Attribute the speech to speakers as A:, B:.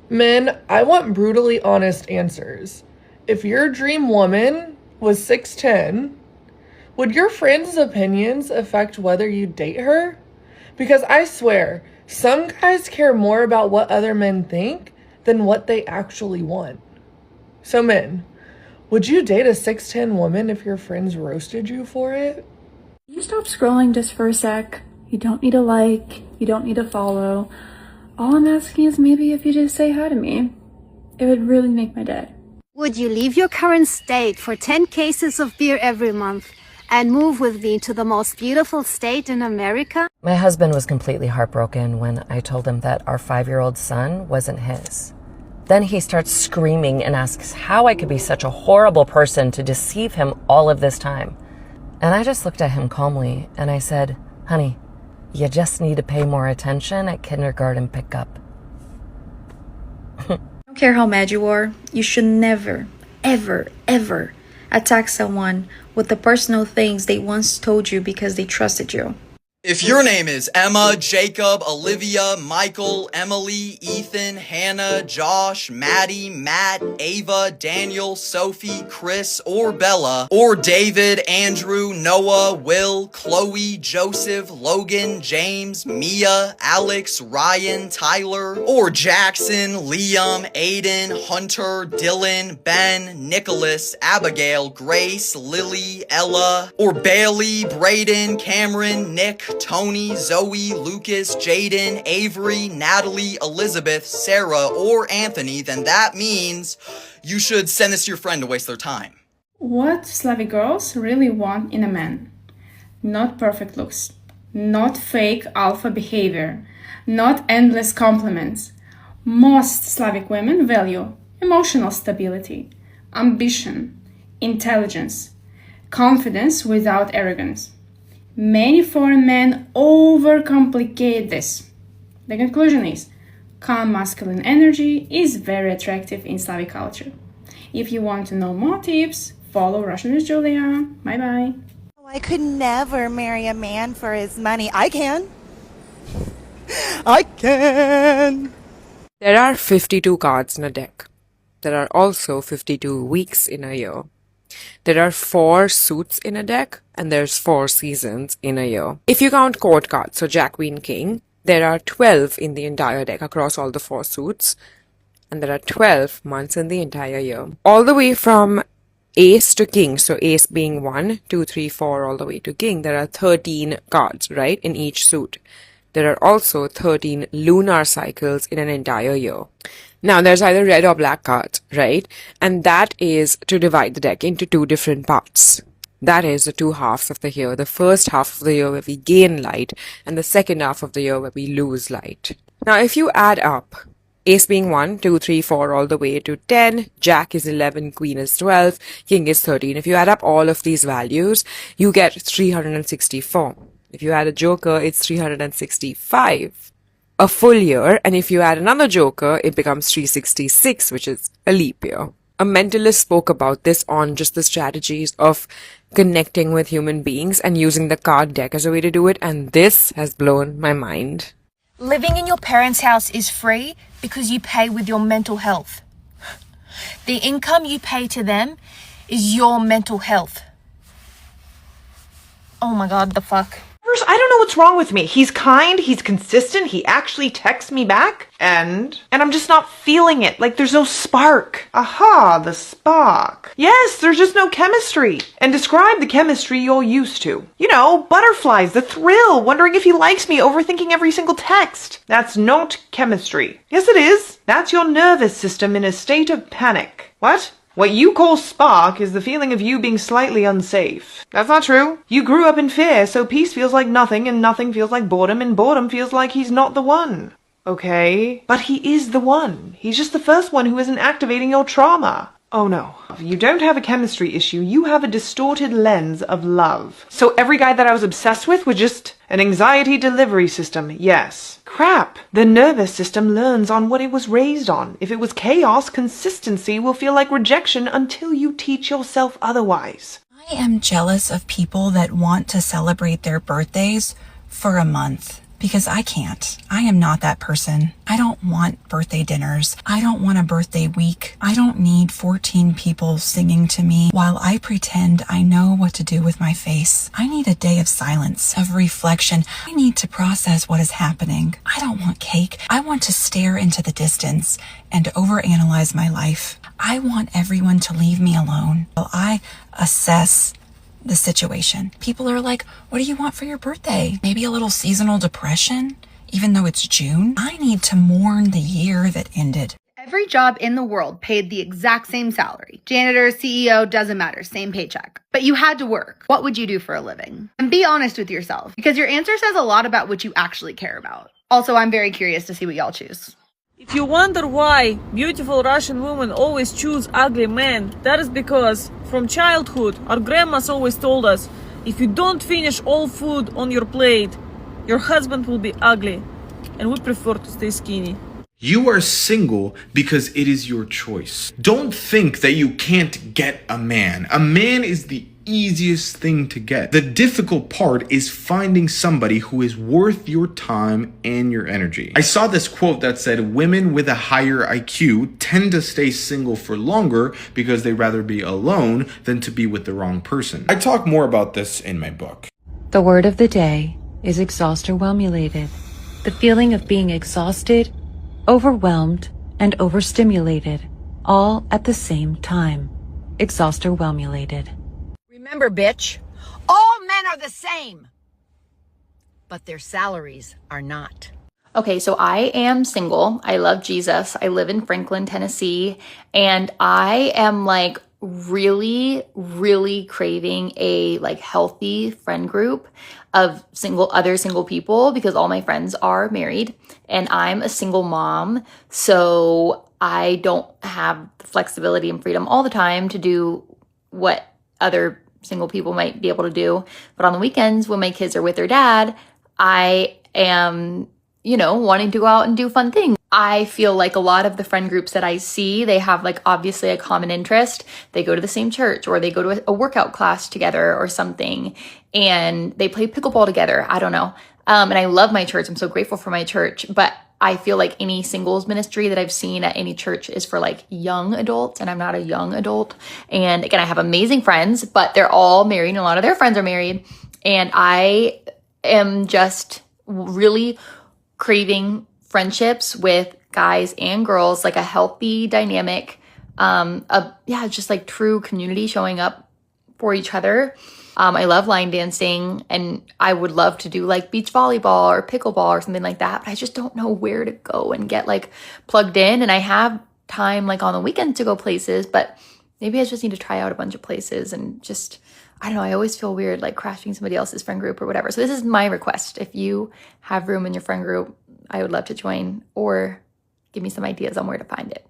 A: Men, I want brutally honest answers. If your dream woman was 6'10", would your friends' opinions affect whether you date her? Because I swear, some guys care more about what other men think than what they actually want. So, men, would you date a 6'10" woman if your friends roasted you for it?
B: Can you stop scrolling just for a sec? You don't need a like, you don't need a follow. All I'm asking is maybe if you just say hi to me. It would really make my day.
C: Would you leave your current state for 10 cases of beer every month and move with me to the most beautiful state in America?
D: My husband was completely heartbroken when I told him that our 5-year-old son wasn't his. Then he starts screaming and asks how I could be such a horrible person to deceive him all of this time. And I just looked at him calmly and I said, honey, you just need to pay more attention at kindergarten pickup.
B: I don't care how mad you are, you should never, ever, ever attack someone with the personal things they once told you because they trusted you.
E: If your name is Emma, Jacob, Olivia, Michael, Emily, Ethan, Hannah, Josh, Maddie, Matt, Ava, Daniel, Sophie, Chris, or Bella, or David, Andrew, Noah, Will, Chloe, Joseph, Logan, James, Mia, Alex, Ryan, Tyler, or Jackson, Liam, Aiden, Hunter, Dylan, Ben, Nicholas, Abigail, Grace, Lily, Ella, or Bailey, Braden, Cameron, Nick, Tony, Zoe, Lucas, Jaden, Avery, Natalie, Elizabeth, Sarah, or Anthony, then that means you should send this to your friend to waste their time.
B: What Slavic girls really want in a man? Not perfect looks, not fake alpha behavior, not endless compliments. Most Slavic women value emotional stability, ambition, intelligence, confidence without arrogance. Many foreign men overcomplicate this. The conclusion is, calm masculine energy is very attractive in Slavic culture. If you want to know more tips, follow Russian with Julia. Bye-bye.
F: I could never marry a man for his money. I can. I can.
G: There are 52 cards in a deck. There are also 52 weeks in a year. There are 4 suits in a deck, and there's 4 seasons in a year. If you count court cards, so Jack, Queen, King, there are 12 in the entire deck across all the 4 suits, and there are 12 months in the entire year. All the way from Ace to King, so Ace being 1, 2, 3, 4, all the way to King, there are 13 cards, right, in each suit. There are also 13 lunar cycles in an entire year. Now, there's either red or black cards, right? And that is to divide the deck into 2 different parts. That is the 2 halves of the year. The first half of the year where we gain light, and the second half of the year where we lose light. Now, if you add up, Ace being 1, 2, 3, 4, all the way to 10, Jack is 11, Queen is 12, King is 13. If you add up all of these values, you get 364. If you add a joker, it's 365. A full year, and if you add another joker, it becomes 366, which is a leap year. A mentalist spoke about this on just the strategies of connecting with human beings and using the card deck as a way to do it, and this has blown my mind.
H: Living in your parents' house is free because you pay with your mental health. The income you pay to them is your mental health. Oh my god, the fuck.
I: I don't know what's wrong with me. He's kind, he's consistent, he actually texts me back, and I'm just not feeling it. Like, there's no spark. Aha, the spark. Yes, there's just no chemistry. And describe the chemistry you're used to. You know, butterflies, the thrill, wondering if he likes me, overthinking every single text. That's not chemistry. Yes, it is. That's your nervous system in a state of panic. What? What you call spark is the feeling of you being slightly unsafe. That's not true. You grew up in fear, so peace feels like nothing, and nothing feels like boredom, and boredom feels like he's not the one. Okay? But he is the one. He's just the first one who isn't activating your trauma. Oh no. You don't have a chemistry issue, you have a distorted lens of love. So every guy that I was obsessed with was just an anxiety delivery system, yes. Crap. The nervous system learns on what it was raised on. If it was chaos, consistency will feel like rejection until you teach yourself otherwise.
J: I am jealous of people that want to celebrate their birthdays for a month. because I can't. I am not that person. I don't want birthday dinners. I don't want a birthday week. I don't need 14 people singing to me while I pretend I know what to do with my face. I need a day of silence, of reflection. I need to process what is happening. I don't want cake. I want to stare into the distance and overanalyze my life. I want everyone to leave me alone while I assess the situation. People are like, what do you want for your birthday? Maybe a little seasonal depression, even though it's June? I need to mourn the year that ended.
K: Every job in the world paid the exact same salary. Janitor, CEO, doesn't matter, same paycheck. But you had to work. What would you do for a living? And be honest with yourself, because your answer says a lot about what you actually care about. Also, I'm very curious to see what y'all choose.
L: If you wonder why beautiful Russian women always choose ugly men, that is because from childhood our grandmas always told us, if you don't finish all food on your plate, your husband will be ugly, and we prefer to stay skinny.
M: You are single because it is your choice. Don't think that you can't get a man. A man is the easiest thing to get. The difficult part is finding somebody who is worth your time and your energy. I saw this quote that said women with a higher IQ tend to stay single for longer because they'd rather be alone than to be with the wrong person. I talk more about this in my book.
N: The word of the day is exhausted-whelmulated. The feeling of being exhausted, overwhelmed, and overstimulated, all at the same time. Exhausted-whelmulated.
O: Remember, bitch, all men are the same, but their salaries are not.
P: Okay, so I am single. I love Jesus. I live in Franklin, Tennessee, and I am like really craving a like healthy friend group of other single people, because all my friends are married and I'm a single mom. So I don't have the flexibility and freedom all the time to do what other single people might be able to do. But on the weekends when my kids are with their dad, I am, wanting to go out and do fun things. I feel like a lot of the friend groups that I see, they have like obviously a common interest. They go to the same church, or they go to a workout class together or something, and they play pickleball together. I don't know. And I love my church. I'm so grateful for my church, but I feel like any singles ministry that I've seen at any church is for like young adults, and I'm not a young adult. And again, I have amazing friends, but they're all married and a lot of their friends are married. And I am just really craving friendships with guys and girls, like a healthy dynamic, just like true community showing up for each other. I love line dancing, and I would love to do like beach volleyball or pickleball or something like that, but I just don't know where to go and get like plugged in. And I have time like on the weekends to go places, but maybe I just need to try out a bunch of places and just, I don't know, I always feel weird like crashing somebody else's friend group or whatever. So this is my request. If you have room in your friend group, I would love to join, or give me some ideas on where to find it.